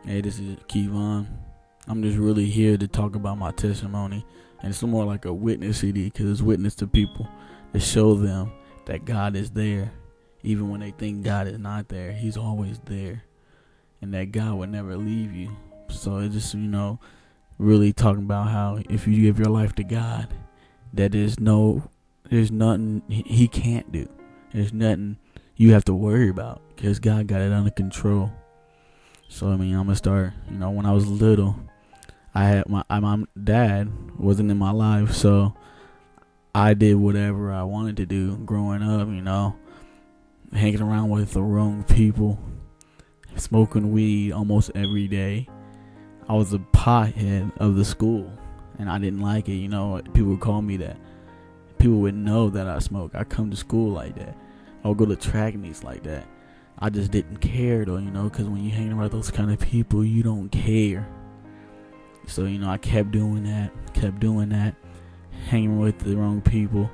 Hey, this is quivons. I'm just really here to talk about my testimony, and it's more like a witness CD because it's witness to people to show them that God is there, even when they think God is not there. He's always there, and that God would never leave you. So it's just really talking about how if you give your life to God, that there's nothing He can't do. There's nothing you have to worry about because God got it under control. So I'm gonna start. When I was little, I had my dad wasn't in my life, so I did whatever I wanted to do growing up. Hanging around with the wrong people, smoking weed almost every day. I was a pothead of the school, and I didn't like it. People would call me that. People would know that I smoke. I come to school like that. I would go to track meets like that. I just didn't care though, because when you hang around those kind of people, you don't care. So, I kept doing that, hanging with the wrong people.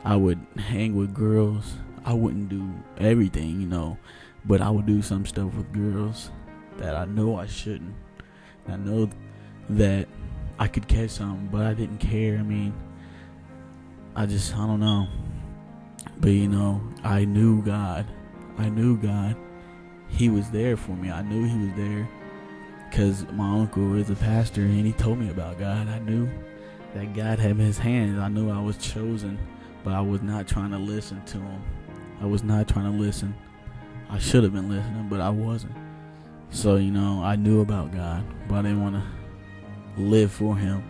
I would hang with girls. I wouldn't do everything, but I would do some stuff with girls that I know I shouldn't. I know that I could catch something, but I didn't care. I don't know. But, I knew God. He was there for me. I knew He was there because my uncle is a pastor and he told me about God. I knew that God had His hands. I knew I was chosen, but I was not trying to listen to Him. I was not trying to listen. I should have been listening, but I wasn't. So, I knew about God, but I didn't want to live for Him.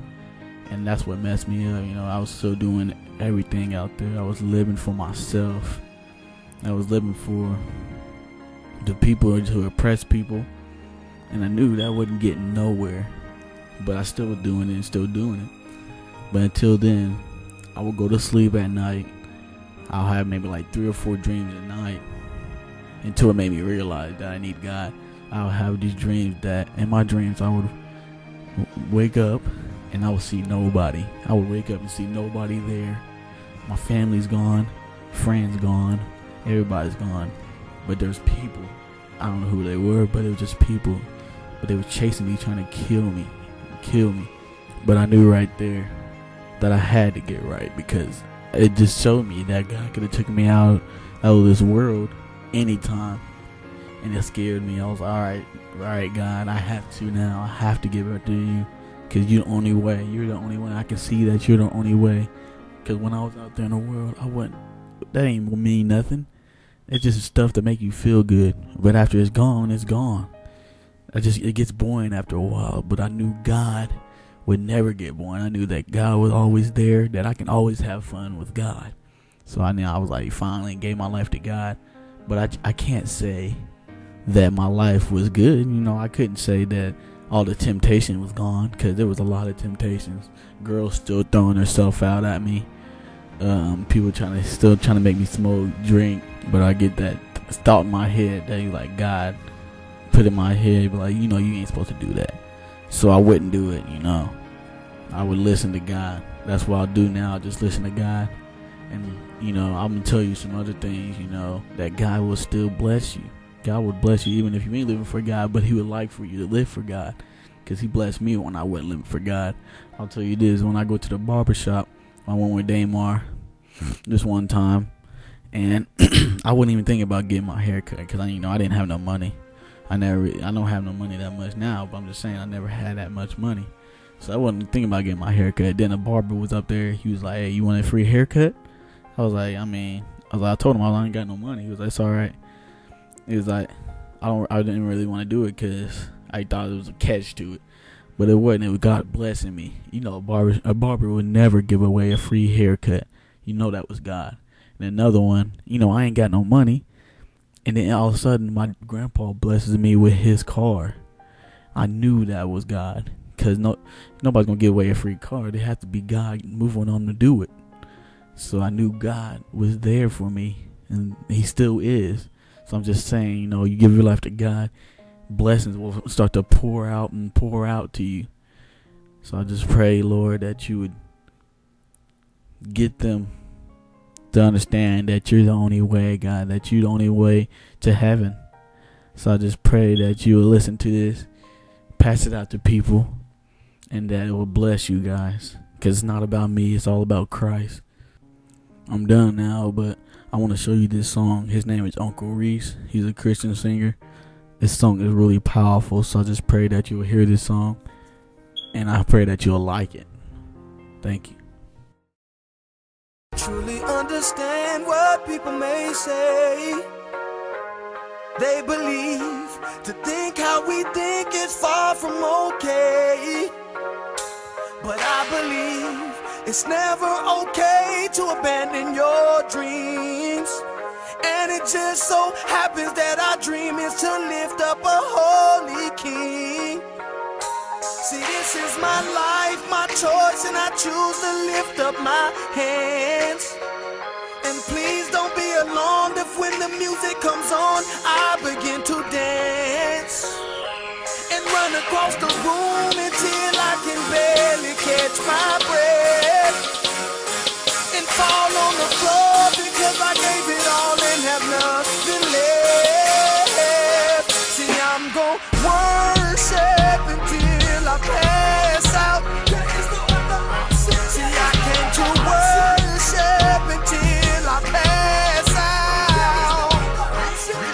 And that's what messed me up. I was still doing everything out there. I was living for myself. I was living for the people to oppress people, and I knew that wasn't getting nowhere, but I still was doing it and still doing it. But until then, I would go to sleep at night. I'll have maybe like 3 or 4 dreams a night until it made me realize that I need God. I'll have these dreams that in my dreams I would wake up and I would see nobody. I would wake up and see nobody there. My family's gone, friends gone, everybody's gone, but there's people. I don't know who they were, but it was just people. But they were chasing me, trying to kill me. But I knew right there that I had to get right because it just showed me that God could have taken me out of this world anytime. And it scared me. I was all right, God, I have to now. I have to give it to you because you're the only way. You're the only way. I can see that you're the only way. Because when I was out there in the world, that ain't gonna mean nothing. It's just stuff to make you feel good. But after it's gone, it's gone. It gets boring after a while. But I knew God would never get boring. I knew that God was always there, that I can always have fun with God. So I was like, finally gave my life to God. But I can't say that my life was good. I couldn't say that all the temptation was gone because there was a lot of temptations. Girls still throwing herself out at me. People still trying to make me smoke, drink, but I get that thought in my head that like God put in my head, but you ain't supposed to do that. So I wouldn't do it. I would listen to God. That's what I'll do now. I just listen to God, and I'm gonna tell you some other things. That God will still bless you. God would bless you even if you ain't living for God, but He would like for you to live for God, because He blessed me when I wasn't living for God. I'll tell you this: when I go to the barber shop, I went with Damar this one time, and I wouldn't even think about getting my hair cut because I didn't have no money. I don't have no money that much now, but I'm just saying I never had that much money, so I wasn't thinking about getting my hair cut. Then the barber was up there. He was like, "Hey, you want a free haircut?" I was like, I told him I ain't got no money. He was like, "It's all right." He was like, I didn't really want to do it because I thought it was a catch to it. But it wasn't. It was God blessing me. A barber would never give away a free haircut. That was God. And another one, I ain't got no money. And then all of a sudden, my grandpa blesses me with his car. I knew that was God. Because nobody's going to give away a free car. It had to be God moving on to do it. So I knew God was there for me. And He still is. So I'm just saying, you give your life to God, blessings will start to pour out to you. So I just pray, Lord, that you would get them to understand that you're the only way, God, that you're the only way to heaven. So I just pray that you will listen to this pass it out to people, and that it will bless you guys. Because it's not about me, it's all about Christ. I'm done now, but I want to show you this song. His name is Uncle Reese. He's a Christian singer. This song is really powerful, so I just pray that you will hear this song, and I pray that you'll like it. Thank you. Truly understand what people may say. They believe to think how we think is far from okay. But I believe it's never okay to abandon your dreams. And it just so happens that our dream is to lift up a holy king. See, this is my life, my choice, and I choose to lift up my hands. And please don't be alarmed if when the music comes on, I begin to dance and run across the room until I can barely catch my breath and fall on the floor because I gave it all and have nothing left. See, I'm gon' worship until I pass out. See, I came to worship until I pass out.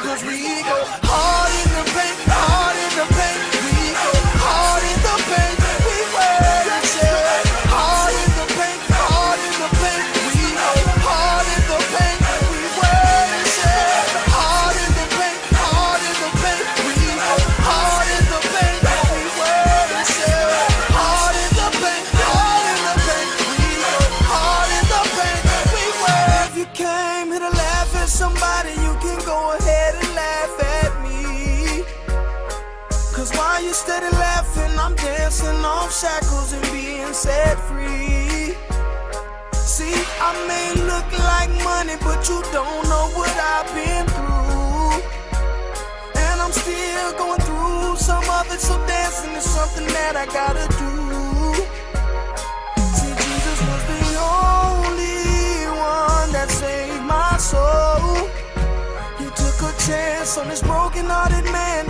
Cause we go hard in the paint, hard in the paint. We go hard in the paint, we worship. Hard in the paint, hard in the paint. We go hard in the paint, we worship. Hard in the paint, hard in the paint. We go hard in the paint, we worship. Hard in the paint, hard in the paint. We go hard in the paint, we worship. If you came here to laugh at somebody, you can go ahead and laugh at me. Cause while you steady laughing, I'm dancing off shackles and being set free. See, I may look like money, but you don't know what I've been through. And I'm still going through some of it, so dancing is something that I gotta do. See, Jesus was the only one that saved my soul. He took a chance on this broken-hearted man.